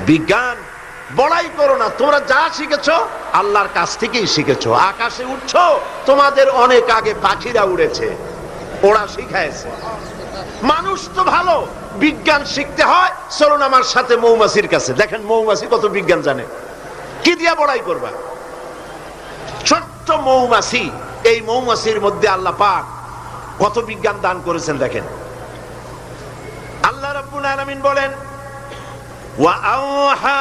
বিজ্ঞান বড়াই করো না, তোমরা যা শিখেছো আল্লাহর কাছ থেকেই শিখেছো। আকাশে উঠছো, তোমাদের অনেক আগে পাখিরা উড়েছে, ওরা শিখাইছে। মানুষ তো ভালো, বিজ্ঞান শিখতে হয়, চলুন আমার সাথে মৌমাছির কাছে, দেখেন মৌমাছি কত বিজ্ঞান জানে। কি দিয়া বড়াই করবা? ছোট্ট মৌমাছি, এই মৌমাছির মধ্যে আল্লাহ পাক কত বিজ্ঞান দান করেছেন দেখেন। আল্লাহ রাব্বুল আলামিন বলেন, ওয়া আওহা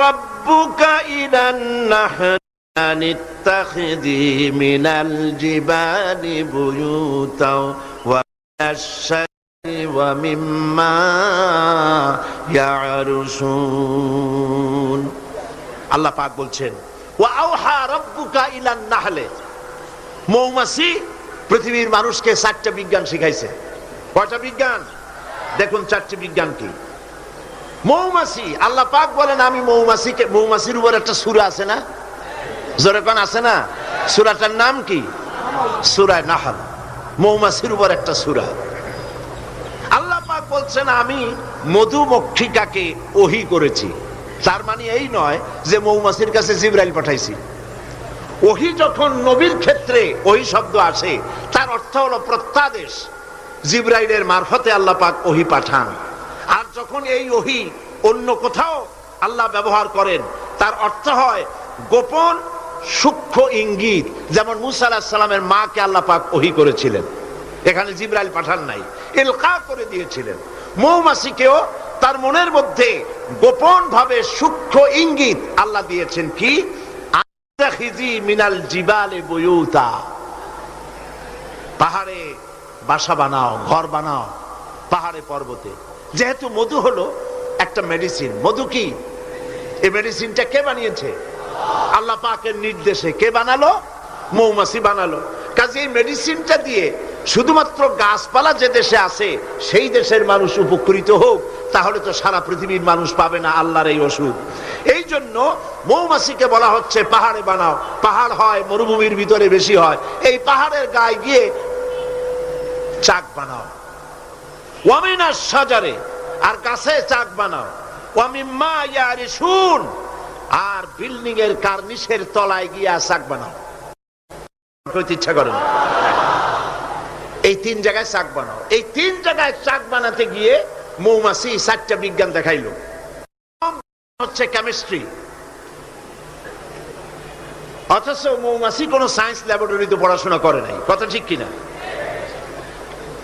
রাব্বুকা ইলান নাহলি আন ইত্তাখিযি মিনাল জিবালি বুয়ুতাও ওয়া আশ-শাজরি ওয়া মিম্মা ইয়ারুশুন। আল্লাহ পাক বলছেন, ওয়া আওহা রাব্বুকা ইলান নাহলি, মৌমাছি পৃথিবীর মানুষকে 4টা বিজ্ঞান শিখাইছে। কয়টা বিজ্ঞান? দেখুন 4টি বিজ্ঞান কি। মৌমাছি, আল্লাহ পাক বলেন আমি মৌমাছিকে, মৌমাছির উপর একটা সূরা আছে না, জোরে কোন আছে না? সূরাটার নাম কি? সূরা নাহল। মৌমাছির উপর একটা সূরা। আল্লাহ পাক বলছেন আমি মধুমক্ষিকাকে ওহী করেছি। তার মানে এই নয় যে মৌমাছির কাছে জিবরাইল পাঠাইছি। ওহী যখন নবীর ক্ষেত্রে ওহী শব্দ আসে, তার অর্থ হলো প্রত্যাদেশ। জিবরাইলের মারফতে আল্লাহ পাক ওহী পাঠান। আর যখন এই ওহী অন্য কোথাও আল্লাহ ব্যবহার করেন, তার অর্থ হয় গোপন সূক্ষ্ম ইঙ্গিত। যেমন মূসা আলাইহিস সালামের মাকে আল্লাহ পাক ওহী করেছিলেন, এখানে জিবরাইল পাঠান নাই, ইলকা করে দিয়েছিলেন। মৌমাছিকেও তার মনের মধ্যে গোপন ভাবে সূক্ষ্ম ইঙ্গিত আল্লাহ দিয়েছেন কি, আত্তাখিজি মিনাল জিবালি বুয়ুতা, পাহাড়ে বাসা বানাও, ঘর বানাও, পাহাড়ে পর্বতে। যেহেতু মধু হলো একটা মেডিসিন, মধু কি? এই মেডিসিনটা কে বানিয়েছে? আল্লাহ পাকের নির্দেশে। কে বানালো? মৌমাছি বানালো। কাজে এই মেডিসিনটা দিয়ে শুধুমাত্র গাছপালা যে দেশে আছে সেই দেশের মানুষ উপকৃত হোক, তাহলে তো সারা পৃথিবীর মানুষ পাবে না আল্লাহর এই ওষুধ। এই জন্য মৌমাছিকে বলা হচ্ছে পাহাড়ে বানাও। পাহাড় হয় মরুভূমির ভিতরে বেশি হয়, এই পাহাড়ের গায়ে গিয়ে চাক বানাও। ওয়ামিনাশ শাজারে, আর গাছে চাক বানাও। ওয়ামিম্মা ইয়ারিশুন, আর বিল্ডিং এর কার্নিশের তলায় গিয়ে চাক বানাও। কইতে ইচ্ছা করে না? এই 3 জায়গায় চাক বানাও। এই 3 জায়গায় চাক বানাতে গিয়ে মৌমাছি 4টা বিজ্ঞান দেখাইলো। হচ্ছে কেমিস্ট্রি। অথচ মৌমাছি কোন সায়েন্স ল্যাবরেটরিতে পড়াশোনা করে নাই, কথা ঠিক কিনা?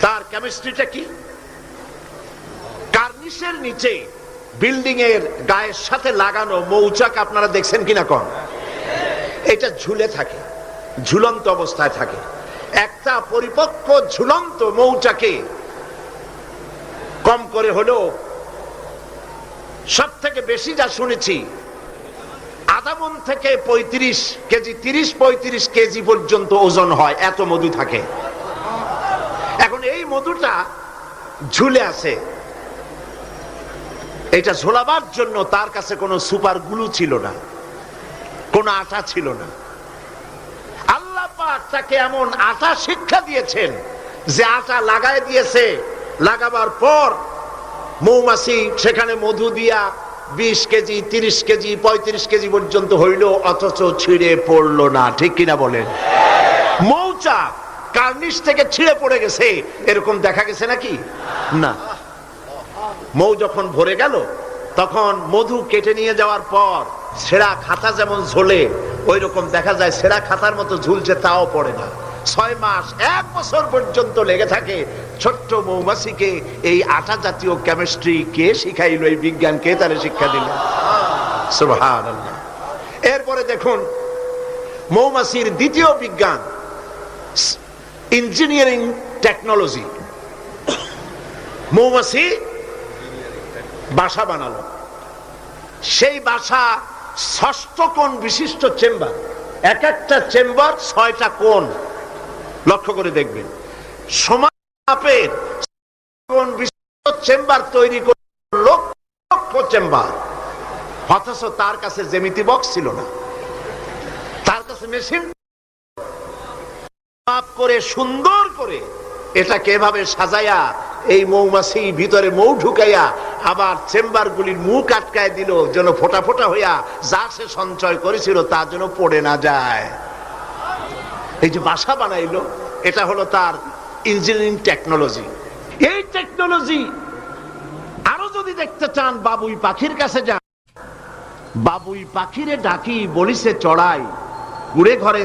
তার কেমিস্ট্রিটা কি? কার্নিশের নিচে বিল্ডিং এর গায়ের সাথে লাগানো মৌচাক আপনারা দেখছেন কিনা কোন? এটা ঝুলে থাকে, ঝুলন্ত অবস্থায় থাকে। একটা পরিপক্ক ঝুলন্ত মৌচাকে কম করে হলেও সব থেকে বেশি যা শুনেছি আধা মণ থেকে 35 কেজি, 30-35 কেজি পর্যন্ত ওজন হয়, এত মধু থাকে। এখন এই মধুটা ঝুলে আছে। এটা ঝোলাবার জন্য তার কাছে কোনো সুপার গ্লু ছিল না, কোনো আটা ছিল না। আল্লাহ পাক তাকে এমন আটা শিক্ষা দিয়েছেন যে আটা লাগায় দিয়েছে, লাগাবার পর মৌমাছি সেখানে মধু দিয়া 20 কেজি, 30 কেজি, 35 কেজি পর্যন্ত হইল, অথচ ছিঁড়ে পড়লো না। ঠিক কিনা বলেন? মৌচাক কার্নিশ থেকে ছিঁড়ে পড়ে গেছে এরকম দেখা গেছে নাকি? না। মৌ যখন ভরে গেল, তখন মধু কেটে নিয়ে যাওয়ার পর ছেঁড়া খাতা যেমন ঝোলে, ওই রকম দেখা যায় ছেঁড়া খাতার মতো ঝুলছে, তাও পড়ে না। 6 মাস 1 বছর পর্যন্ত লেগে থাকে। ছোট্ট মৌমাছিকে এই আটা জাতীয় কেমিস্ট্রি কে শিখাইল? এই বিজ্ঞান কে তারে শিক্ষা দিল? সুবহানাল্লাহ। এরপরে দেখুন মৌমাছির দ্বিতীয় বিজ্ঞান, ইঞ্জিনিয়ারিং টেকনোলজি। মৌমাছি বাসা বানালো। সেই বাসা 6 কোণ বিশিষ্ট চেম্বার, এক একটা চেম্বার 6টা কোণ। লক্ষ্য করে দেখবেন, সমান মাপের কোণ বিশিষ্ট চেম্বার তৈরি করে লক্ষ লক্ষ চেম্বার। অথচ তার কাছে জ্যামিতি বক্স ছিল না, তার কাছে মেশিন মাপ করে সুন্দর করে এটাকে এভাবে সাজাইয়া এই মৌমাছি ভিতরে মৌ ঢুকাইয়া আবার চেম্বারগুলির মুখ আটকায় দিল, যেন ফোটা ফোটা হইয়া যা সে সঞ্চয় করেছিল তা যেন পড়ে না যায়। এই যে বাসা বানাইলো, এটা হলো তার ইঞ্জিনিয়ারিং টেকনোলজি। এই টেকনোলজি আরো যদি দেখতে চান, বাবুই পাখির কাছে যান। বাবুই পাখিরে ডাকি, বলিছে চড়াই, কুড়ে ঘরে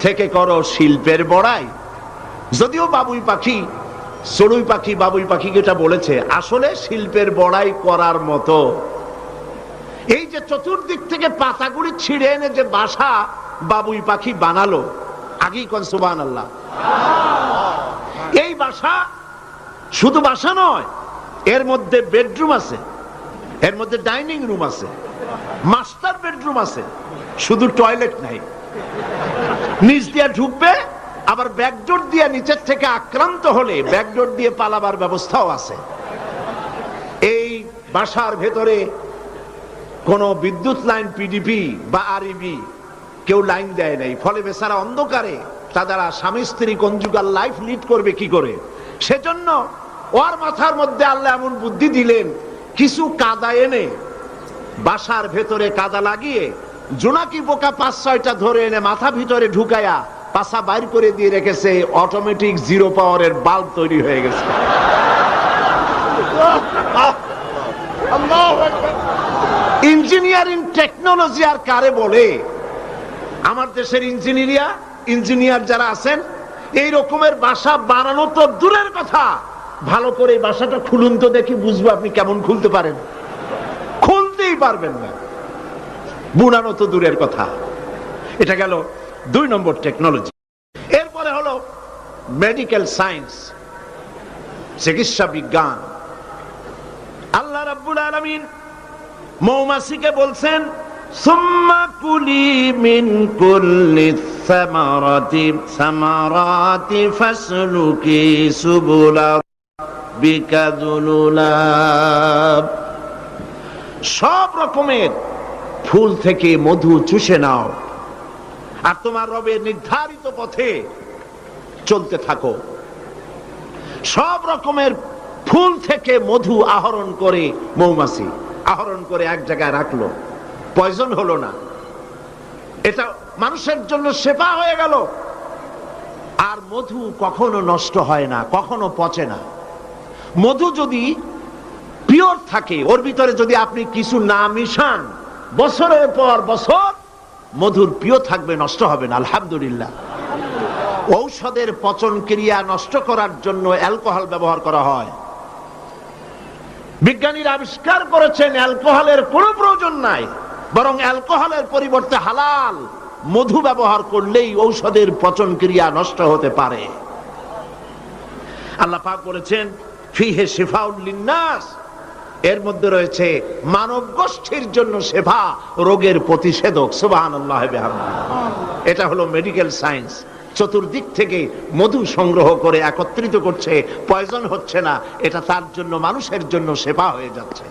থেকে করো শিল্পের বড়াই। যদিও বাবুই পাখি, চড়ুই পাখি বাবুই পাখিকে এটা বলেছে, আসলে শিল্পের বড়াই করার মতো। এই যে চতুর্দিক থেকে পাতাগুলি ছিঁড়ে এনে যে বাসা বাবুই পাখি বানালো, আগেই কোন সুবহানাল্লাহ। এই বাসা শুধু বাসা নয়, এর মধ্যে বেডরুম আছে, এর মধ্যে ডাইনিং রুম আছে, মাস্টার বেডরুম আছে, শুধু টয়লেট নাই। নিচ দিয়ে ঢুকবে, আবার ব্যাকডোর দিয়ে নিচের থেকে আক্রান্ত হলে ব্যাকডোর দিয়ে পালাবার ব্যবস্থাও আছে। এই বাসার ভেতরে কোন বিদ্যুৎ লাইন, পিডিপি বা আরইবি কেউ লাইন দেয় নাই, ফলে বেচারা অন্ধকারে তারা স্বামী স্ত্রী কনজুগাল লাইফ লিড করবে কি করে। সেজন্য ওর মাথার মধ্যে আল্লাহ এমন বুদ্ধি দিলেন, কিছু কাদা এনে বাসার ভেতরে কাদা লাগিয়ে জোনাকি পোকা 5-6টা ধরে এনে মাথা ভিতরে ঢুকায়া পাছা বাইর করে দিয়ে রেখেছে। অটোমেটিক 0 পাওয়ারের বাল্ব তৈরি হয়ে গেছে। ইঞ্জিনিয়ারিং টেকনোলজি আর কারে বলে? আমার দেশের ইঞ্জিনিয়ার যারা আছেন, এই রকমের বাসা বানানো তো দূরের কথা, ভালো করে বাসাটা খুলুন তো দেখি, বুঝবো আপনি কেমন খুলতে পারেন। খুলতেই পারবেন না, বুনানো তো দূরের কথা। এটা গেল 2 নম্বর টেকনোলজি। এরপরে হলো মেডিকেল সায়েন্স, চিকিৎসা বিজ্ঞান। আল্লাহ রাব্বুল আলামিন মৌমাছিকে বলছেন, সুম্মা কুলি মিন কুল্লি সামারাতি ফাসলুকি সুবুলা রাব্বিকা যুলুলাব। সব রকমের ফুল থেকে মধু চুষে নাও আর তোমার রবের নির্ধারিত পথে চলতে থাকো। সব রকমের ফুল থেকে মধু আহরণ করে মৌমাছি আহরণ করে এক জায়গায় রাখলো, পয়জন হলো না, এটা মানুষের জন্য সেবা হয়ে গেল। আর মধু কখনো নষ্ট হয় না, কখনো পচে না। মধু যদি পিওর থাকে, ওর ভিতরে যদি আপনি কিছু না মিশান, বছরের পর বছর মধুর পিও থাকবে, নষ্ট হবে না। আলহামদুলিল্লাহ। ঔষধের পচন ক্রিয়া নষ্ট করার জন্য অ্যালকোহল ব্যবহার করা হয়। বিজ্ঞানীরা আবিষ্কার করেছেন অ্যালকোহলের কোনো প্রয়োজন নাই, বরং অ্যালকোহলের পরিবর্তে হালাল মধু ব্যবহার করলেই ঔষধের পচন ক্রিয়া নষ্ট হতে পারে। আল্লাহ পাক বলেছেন, ফিহে শিফাউল লিন্নাস, এর মধ্যে রয়েছে মানব গোষ্ঠীর জন্য সেবা, রোগের প্রতিষেধক। সুবহানাল্লাহ বিহামদিহি। এটা হলো মেডিকেল সায়েন্স। চতুর্দিক থেকে মধু সংগ্রহ করে একত্রিত করছে, পয়জন হচ্ছে না, এটা তার জন্য, মানুষের জন্য সেবা হয়ে যাচ্ছে।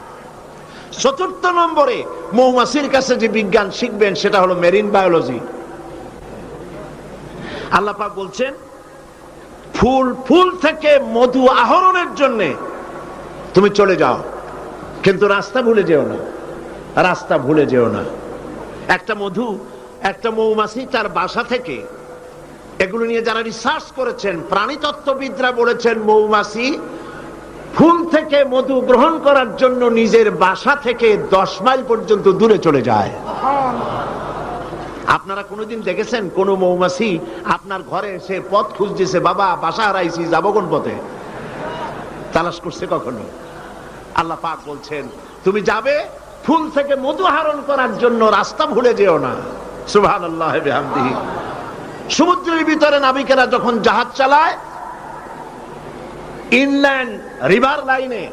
4 নম্বরে মৌমাছির কাছে যে বিজ্ঞান শিখবেন সেটা হলো মেরিন বায়োলজি। আল্লাহ পাক বলছেন, ফুল থেকে মধু আহরণের জন্য তুমি চলে যাও, কিন্তু রাস্তা ভুলে যেও না, রাস্তা ভুলে যেও না। একটা মৌমাছি তার বাসা থেকে, এগুলো নিয়ে যারা রিসার্চ করেছেন, প্রাণীতত্ত্ববিদরা বলেছেন, মৌমাছি ফুল থেকে মধু গ্রহণ করার জন্য নিজের বাসা থেকে 10 মাইল পর্যন্ত দূরে চলে যায়। আপনারা কোনোদিন দেখেছেন কোন মৌমাছি আপনার ঘরে এসে পথ খুঁজতেছে, বাবা বাসা হারাইছি, যাবো কোন পথে, তালাশ করছে কখনো? আল্লাহ পাক বলছেন, তুমি যাবে ফুল থেকে মধু আহরণ করার জন্য, রাস্তা ভুলে যেও না। সুবহানাল্লাহ বিহামদিহি। সমুদ্রের ভিতরে নাবিকেরা যখন জাহাজ চালায়, ইনল্যান্ড রিভার লাইনে,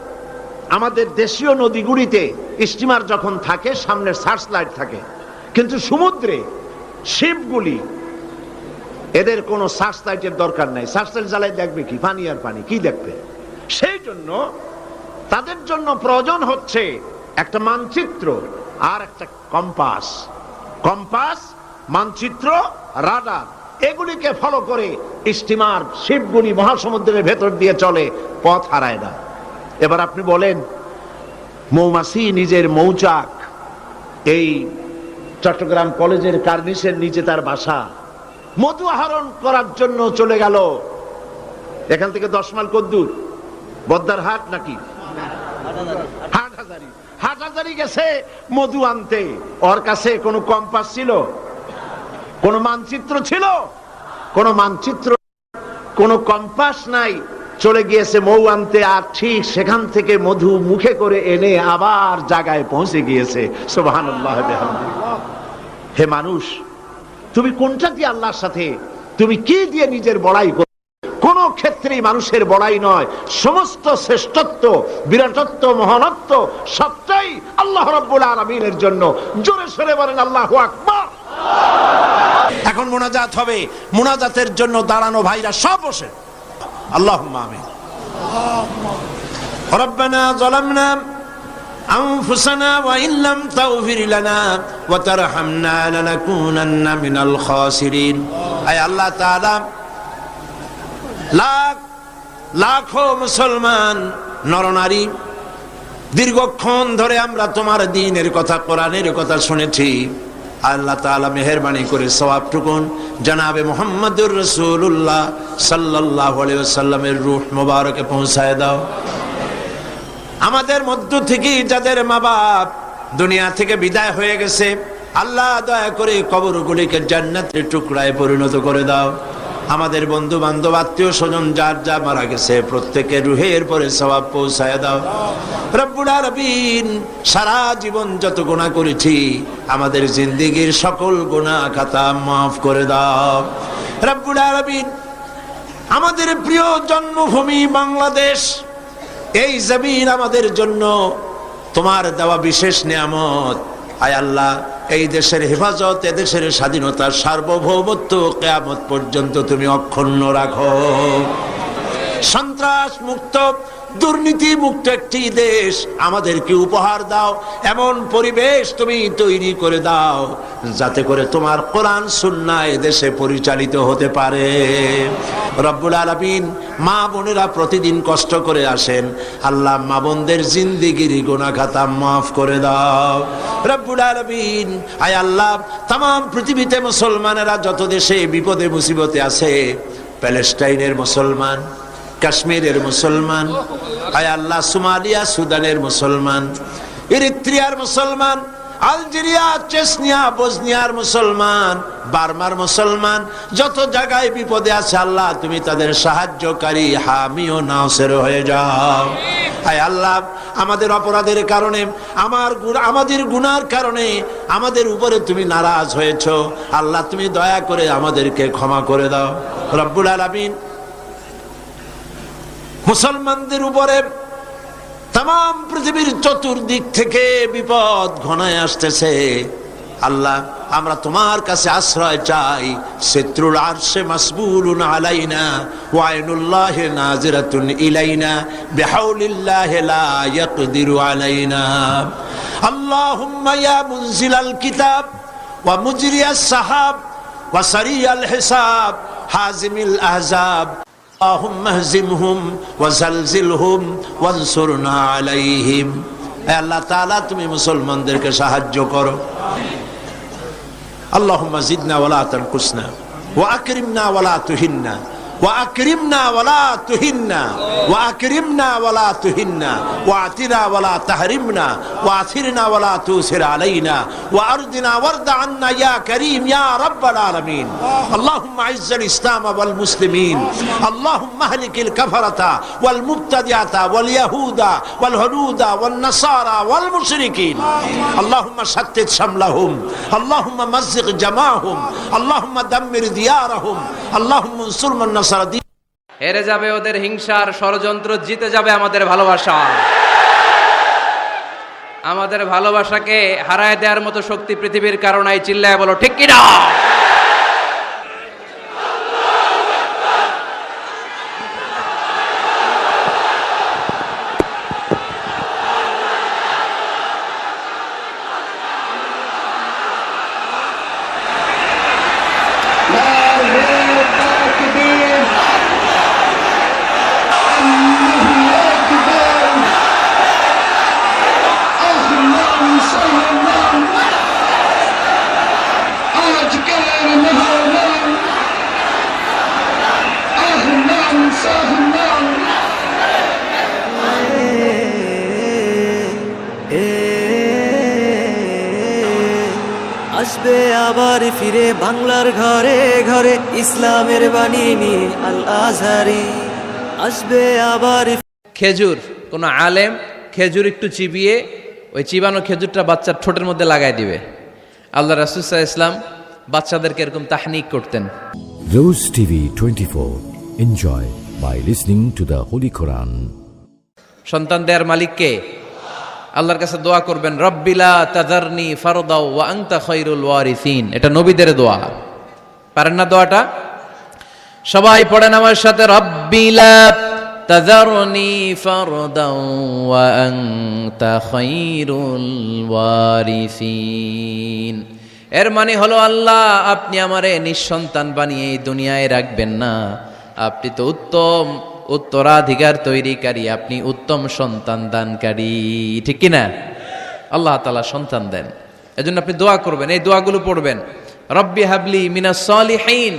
আমাদের দেশীয় নদীগুলিতে স্টিমার যখন থাকে, সামনে সার্চ লাইট থাকে, কিন্তু সমুদ্রে শিপগুলি, এদের কোনো সার্চ লাইটের দরকার নাই। সার্চ লাইট জ্বালাই দেখবে কি? পানি আর পানি, কি দেখবে? সেই জন্য তাদের জন্য প্রয়োজন হচ্ছে একটা মানচিত্র আর একটা কম্পাস। কম্পাস, মানচিত্র, রাডার, এগুলিকে ফলো করে স্টিমার, শিপগুলি মহাসমুদ্রের ভেতর দিয়ে চলে, পথ হারায় না। এবার আপনি বলেন, মৌমাছি নিজের মৌচাক, এই চট্টগ্রাম কলেজের কার্নিসের নিচে তার বাসা, মধু আহরণ করার জন্য চলে গেল। এখান থেকে 10 মাইল কদ্দূর? বদ্দার হাট নাকি হাটহাজারী? হাটহাজারী গেছে মধু আনতে। ওর কাছে কোনো কম্পাস ছিল? কোনো মানচিত্র ছিল? কোনো মানচিত্র, কোনো কম্পাস নাই। চলে গিয়েছে মৌ আনতে, আর ঠিক সেখান থেকে মধু মুখে করে এনে আবার জায়গায় পৌঁছে গিয়েছে। সুবহানাল্লাহ বিহামদিহি। হে মানুষ, তুমি কোনটা দিয়ে আল্লাহর সাথে, তুমি কি দিয়ে নিজের বড়াই করো? কোন ক্ষেত্রেই মানুষের বড়াই নয়, সমস্ত শ্রেষ্ঠত্ব, বিরাটত্ব, মহানত্ব সবটাই আল্লাহ রাব্বুল আলামিনের জন্য। জোরে সরে বলেন আল্লাহু আকবার। এখন মুনাজাত হবে, মুনাজাতের জন্য দাঁড়ানো ভাইরা সব বসে। আল্লাহুম্মা আমিন। রব্বানা যালামনা আনফুসানা ওয়া ইল্লাম তাগফির লানা ওয়া তারহামনা লানাকুনান্না মিনাল খাসিরিন। আয় আল্লাহ তাআলা, লাখ লাখো মুসলমান নরনারী দীর্ঘক্ষণ ধরে আমরা তোমার দ্বীনের কথা, কোরআনের কথা শুনেছি। আল্লাহ তাআলা মেহেরবানি করে সওয়াবটুকুন জনাবে মুহাম্মদুর রাসূলুল্লাহ সাল্লাল্লাহু আলাইহি ওয়াসাল্লামের রূহ মুবারকে পৌঁছায় দাও। আমাদের মধ্য থেকে যাদের মা বাপ দুনিয়া থেকে বিদায় হয়ে গেছে, আল্লাহ দয়া করে কবরগুলিকে জান্নাতের টুকরায় পরিণত করে দাও। আমাদের বন্ধু বান্ধব, আত্মীয় স্বজন যার যা মারা গেছে, প্রত্যেকের রুহের পরে সওয়াব পৌঁছায় দাও। রব্বুল আলামিন, সারা জীবন যত গুনাহ করেছি, আমাদের জিন্দেগীর সকল গুনাহ খাতা মাফ করে দাও। রব্বুল আলামিন, আমাদের প্রিয় জন্মভূমি বাংলাদেশ, এই জমিন আমাদের জন্য তোমার দেওয়া বিশেষ নিয়ামত। আয় আল্লাহ, এই দেশের হেফাজত, এ দেশের স্বাধীনতার সার্বভৌমত্ব কিয়ামত পর্যন্ত তুমি অক্ষুণ্ণ রাখো। সন্ত্রাস মুক্ত, দুর্নীতি মুক্ত একটি দেশ আমাদেরকে উপহার দাও। এমন পরিবেশ তুমি তৈরি করে দাও যাতে করে তোমার কোরআন সুন্নাহ এ দেশে পরিচালিত হতে পারে। রব্বুল আলামিন, মা বোনেরা প্রতিদিন কষ্ট করে আসেন, আল্লাহ মা বোনদের জিন্দেগির গুনাহ খাতা মাফ করে দাও। রব্বুল আলামিন, আয় আল্লাহ, तमाम পৃথিবীতে মুসলমানেরা যত দেশে বিপদে মুসিবতে আছে, প্যালেস্টাইনের মুসলমান, কাশ্মীরের মুসলমান, আয় আল্লাহ, সোমালিয়া সুদানের মুসলমান, ইরিত্রিয়ার মুসলমান, আলজেরিয়া, চেচনিয়া, বসনিয়ার মুসলমান, বার্মার মুসলমান, যত জায়গায় বিপদে আছে আল্লাহ তুমি তাদের সাহায্যকারী, হামি ও নাসির হয়ে যাও। আয় আল্লাহ, আমাদের অপরাধের কারণে, আমাদের গুনার কারণে আমাদের উপরে তুমি নারাজ হয়েছো, আল্লাহ তুমি দয়া করে আমাদেরকে ক্ষমা করে দাও। রব্বুল আলামিন, মুসলমানদের উপরে तमाम পৃথিবীর চতুর্দিক থেকে বিপদ ঘনায় আসতেছে। আল্লাহ, আমরা তোমার কাছে আশ্রয় চাই। সিত্রুল আরশে মাসবুলুন আলাইনা ওয়া আইনুল্লাহি নাজিরাতুন ইলাইনা বিহাউলিল্লাহি লা ইয়াকদিরু আলাইনা। আল্লাহুম্মা ইয়া মুনজিলাল কিতাব ওয়া মুজরিয়াস সাহাব ওয়া সারিয়াল হিসাব হাজিমিল আহজাব اللهم اهزمهم وزلزلهم وانصرنا عليهم। আল্লাহ তাআলা তুমি মুসলমানদেরকে সাহায্য করো। আল্লাহুম্মা জিদনা ওয়ালা তানকুসনা ওয়া আকরিমনা ওয়ালা তুহিন্না ওয়া আকরিমনা ওয়ালা তুহিন্না ওয়া আকরিমনা ওয়ালা তুহিন্না ওয়া আতিনা ওয়ালা তাহরিমনা ওয়া আথিরনা ওয়ালা তুসির আলাইনা ওয়া আরদিনা ওয়ারদা আন্না ইয়া কারীম ইয়া রাব্বাল আলামিন। আল্লাহুম্মা আইজ্জাল ইসলাম ওয়াল মুসলিমিন, আল্লাহুম্মা আহলিকিল কাফারাতা ওয়াল মুবতাদিআতা ওয়াল ইয়াহুদা ওয়াল হুনুদা ওয়ান নাসারা ওয়াল মুশরিকিন। আল্লাহুম্মা শাত্তিত শামলাহুম, আল্লাহুম্মা মাযজিক জামাআহুম, আল্লাহুম্মা দাম্মির দিয়ারাহুম, আল্লাহুম্মা আনসুর মান নাসারা। হেরে যাবে ওদের হিংসার ষড়যন্ত্র, জিতে যাবে আমাদের ভালোবাসা। আমাদের ভালোবাসাকে হারায় দেওয়ার মতো শক্তি পৃথিবীর কারো নাই। চিল্লায় বলো ঠিক কিনা? আসবে আবার ফিরে বাংলার ঘরে ঘরে ইসলামের বাণী নিয়ে আল আজহারি আসবে আবার। খেজুর, কোন আলেম খেজুর একটু চিবিয়ে ওই চিবানো খেজুরটা বাচ্চার ঠোঁটের মধ্যে লাগাই দিবে। আল্লাহ রাসূল সাল্লাল্লাহু আলাইহি ওয়াসাল্লাম বাচ্চাদেরকে এরকম তাহনিক করতেন। Rose TV 24. Enjoy by listening to the Holy Quran. সন্তান দেয়ার মালিক কে? আল্লাহর কাছে দোয়া করবেন, রব্বিলা তাযারনি ফারদাও ওয়া আনতা খায়রুল ওয়ারিসিন। এটা নবীদের দোয়া, পারেন না দোয়াটা? সবাই পড়েন আমার সাথে, রব্বিলা তাযারনি ফারদাও ওয়া আনতা খায়রুল ওয়ারিসিন। এর মানে হলো, আল্লাহ আপনি আমারে নিঃসন্তান বানিয়ে এই দুনিয়ায় রাখবেন না, আপনি তো উত্তম উত্তরাধিকার তৈরিকারী, আপনি উত্তম সন্তান দানকারী, ঠিক কিনা? আল্লাহ তাআলা সন্তান দেন, এজন্য আপনি দোয়া করবেন, এই দোয়াগুলো পড়বেন। রব্বি হাবলি মিনাস সালিহিন,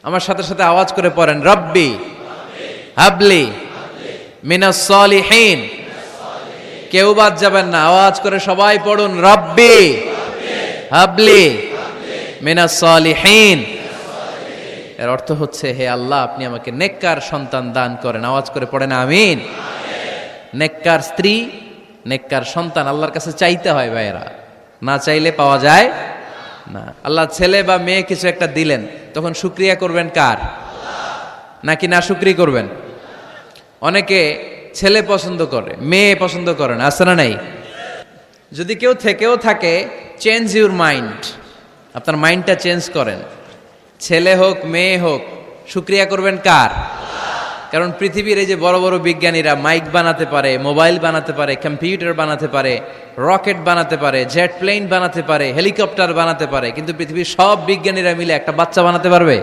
আমার সাথে সাথে আওয়াজ করে পড়েন, রব্বি হাবলি মিনাস সালিহিন। কেউ বাদ যাবেন না, আওয়াজ করে সবাই পড়ুন, রব্বি হাবলি মিনাস সালিহিন। এর অর্থ হচ্ছে, হে আল্লাহ আপনি আমাকে নেককার সন্তান দান করেন। আওয়াজ করে পড়েন আমিন। নেককার স্ত্রী, নেককার সন্তান আল্লাহর কাছে চাইতে হয় ভাইয়েরা, না চাইলে পাওয়া যায় না। আল্লাহ ছেলে বা মেয়ে কিছু একটা দিলেন, তখন শুকরিয়া করবেন কার? নাকি না শুকরি করবেন? অনেকে ছেলে পছন্দ করে, মেয়ে পছন্দ করে না, আছে না নাই? যদি কেউ থেকেও থাকে, চেঞ্জ ইউর মাইন্ড, আপনার মাইন্ডটা চেঞ্জ করেন। ছেলে হোক মেয়ে হোক, শুকরিয়া করবেন কার? কারণ পৃথিবীর এই যে বড় বড় বিজ্ঞানীরা মাইক বানাতে পারে, মোবাইল বানাতে পারে, কম্পিউটার বানাতে পারে, রকেট বানাতে পারে, জেট প্লেন বানাতে পারে, হেলিকপ্টার বানাতে পারে, কিন্তু পৃথিবীর সব বিজ্ঞানীরা মিলে একটা বাচ্চা বানাতে পারবে?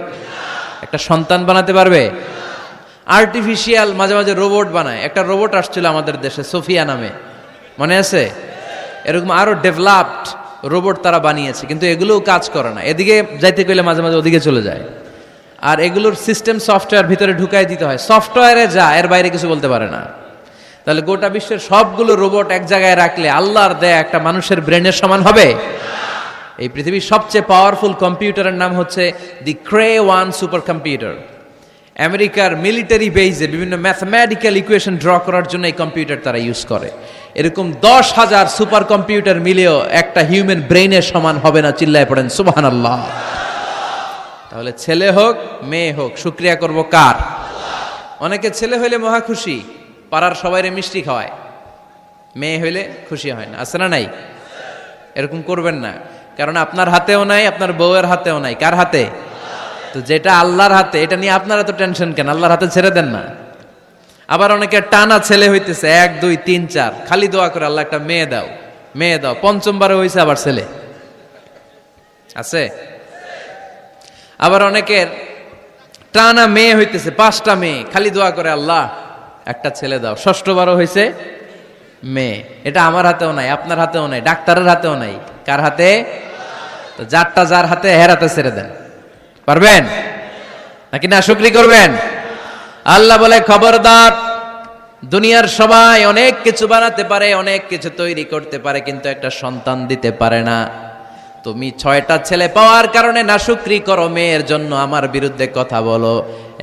একটা সন্তান বানাতে পারবে? আর্টিফিশিয়াল মাঝে মাঝে রোবট বানায়। একটা রোবট আসছিল আমাদের দেশে, সোফিয়া নামে, মনে আছে? এরকম আরো ডেভেলপড রোবট তারা বানিয়েছে, কিন্তু এগুলোও কাজ করে না। এদিকে যাইতে গেলে মাঝে মাঝে ওদিকে চলে যায়। আর এগুলোর সিস্টেম সফটওয়্যার ভিতরে ঢুকাই দিতে হয়, সফটওয়্যারে যা, এর বাইরে কিছু বলতে পারে না। তাহলে গোটা বিশ্বের সবগুলো রোবট এক জায়গায় রাখলে আল্লাহর দেয়া একটা মানুষের ব্রেনের সমান হবে? এই পৃথিবীর সবচেয়ে পাওয়ারফুল কম্পিউটারের নাম হচ্ছে দি ক্রে 1 সুপার কম্পিউটার। আমেরিকার মিলিটারি বেইজে বিভিন্ন ম্যাথমেটিক্যাল ইকুয়েশন ড্র করার জন্য এই কম্পিউটার তারা ইউজ করে। এরকম 10,000 সুপার কম্পিউটার মিলেও একটা হিউম্যান ব্রেইনের সমান হবে না। চিল্লায় পড়েন সুবহানাল্লাহ। তাহলে ছেলে হোক মেয়ে হোক, শুকরিয়া করব কার? অনেকে ছেলে হইলে মহা খুশি, পাড়ার সবাইরে মিষ্টি খাওয়ায়, মেয়ে হইলে খুশি হয় না, আছে না নাই? এরকম করবেন না, কারণ আপনার হাতেও নাই, আপনার বউয়ের হাতেও নাই। কার হাতে? তো যেটা আল্লাহর হাতে, এটা নিয়ে আপনারা তো টেনশন কেন? আল্লাহর হাতে ছেড়ে দেন না। আবার অনেকে টানা ছেলে হইতেছে, 1 2 3 4, খালি দোয়া করে আল্লাহ একটা মেয়ে দাও, মেয়ে দাও। পঞ্চমবারে হয়েছে আবার ছেলে, আছে। আবার অনেকের টানা মেয়ে হইতেছে, 5টা মেয়ে, খালি দোয়া করে আল্লাহ একটা ছেলে দাও। ষষ্ঠবারও হয়েছে মেয়ে। এটা আমার হাতেও নাই, আপনার হাতেও নাই, ডাক্তারের হাতেও নাই। কার হাতে? তো যারটা যার হাতে, হের হাতে ছেড়ে দেন। পারবেন নাকি না শুকরি করবেন? আল্লাহ বলে, খবরদার, দুনিয়ার সবাই অনেক কিছু বানাতে পারে, অনেক কিছু তৈরি করতে পারে, কিন্তু একটা সন্তান দিতে পারে না। তুমি 6টা ছেলে পাওয়ার কারণে না শুকরি করো, মেয়ের জন্য আমার বিরুদ্ধে কথা বলো।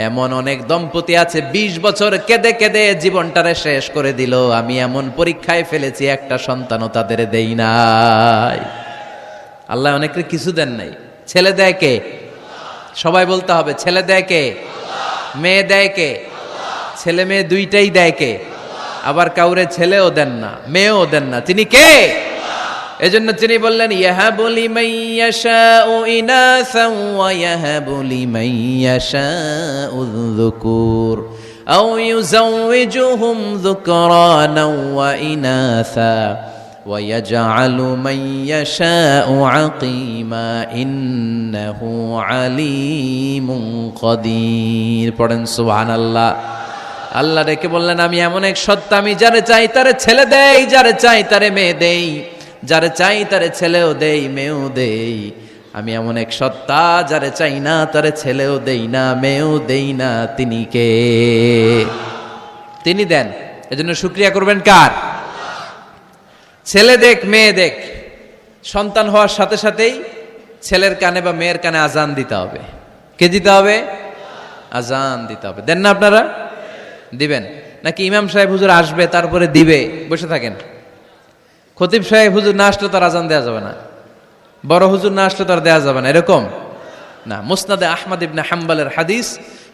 এমন অনেক দম্পতি আছে 20 বছর কেঁদে কেঁদে জীবনটারে শেষ করে দিল। আমি এমন পরীক্ষায় ফেলেছি, একটা সন্তানও তাদের দেই নাই। আল্লাহ অনেকের কিছু দেন নাই। ছেলে দেয় কে? সবাই বলতে হবে, ছেলে দেয় কে? মেয়ে দেয় কে? ছেলে মেয়ে দুইটাই দেয় কে? আবার কাউরে ছেলেও দেন না, মেয়েও দেন না, তিনি কে? এজন্য তিনি বললেন, ইয়াহাবু লিমান ইয়াশাউ ইনাসান ওয়া ইয়াহাবু লিমান ইয়াশাউ যুকুর আও ইউযাওয়িজুহুম যুকরানাও ওয়া ইনাসা ওয়া ইয়াজআলু মান ইয়াশাউ আকিমা ইন্নাহু আলিমুন কাদির। পড়েন সুবহানাল্লাহ। আল্লাহ ডেকে বললেন, আমি এমন এক সত্তা, আমি যারে চাই তারে ছেলে দেই, যারে চাই তারে মেয়ে দেই, যারে চাই তারে ছেলেও দেই, মেয়েও দেই। আমি এমন এক সত্তা, যারে চাই না তারে ছেলেও দেই না, মেয়েও দেই না। তিনি কে? তিনি দেন। এজন্য শুকরিয়া করবেন কার? ছেলে দেখ মেয়ে দেখ, সন্তান হওয়ার সাথে সাথেই ছেলের কানে বা মেয়ের কানে আজান দিতে হবে। কে দিতে হবে? আজান দিতে হবে। দেন না আপনারা? দিবেন নাকি ইমাম সাহেব হুজুর আসবে তারপরে দিবে বসে থাকেন? খতিব সাহেব হুজুর না আসলে তার আজান দেওয়া যাবে না, বড় হুজুর না আসলে তার দেওয়া যাবে না, এরকম না। মুসনাদে আহমদ ইবনে হাম্বলের হাদিস,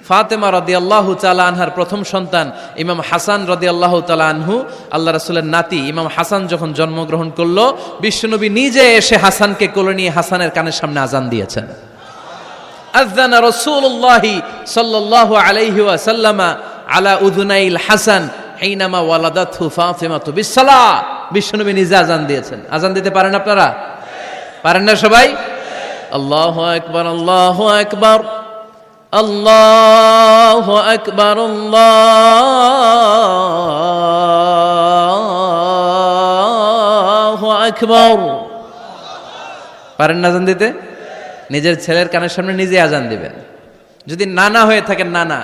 ফাতেমা রাদিয়াল্লাহু তাআলা আনহার প্রথম সন্তান ইমাম হাসান রাদিয়াল্লাহু তাআলা আনহু, আল্লাহ রাসূলের নাতি ইমাম হাসান যখন জন্মগ্রহণ করলো, বিশ্বনবী নিজে এসে হাসানকে কোলে নিয়ে হাসানের কানের সামনে আজান দিয়েছেন। আযানা রাসূলুল্লাহি সাল্লাল্লাহু আলাইহি ওয়াসাল্লাম আলা উযুনাইল হাসান হিনামা ওয়ালাদাতহু ফাতিমাতু বিসসালাহ। বিশ্বনবী নিজে আজান দিয়েছেন। আজান দিতে পারেন আপনারা? পারেন না সবাই? আল্লাহু আকবার, আল্লাহু আকবার, আল্লাহু আকবার, আল্লাহু আকবার। পারেন না আজান দিতে? নিজের ছেলের কানের সামনে নিজে আজান দিবেন। যদি নানা হয়ে থাকেন, নানা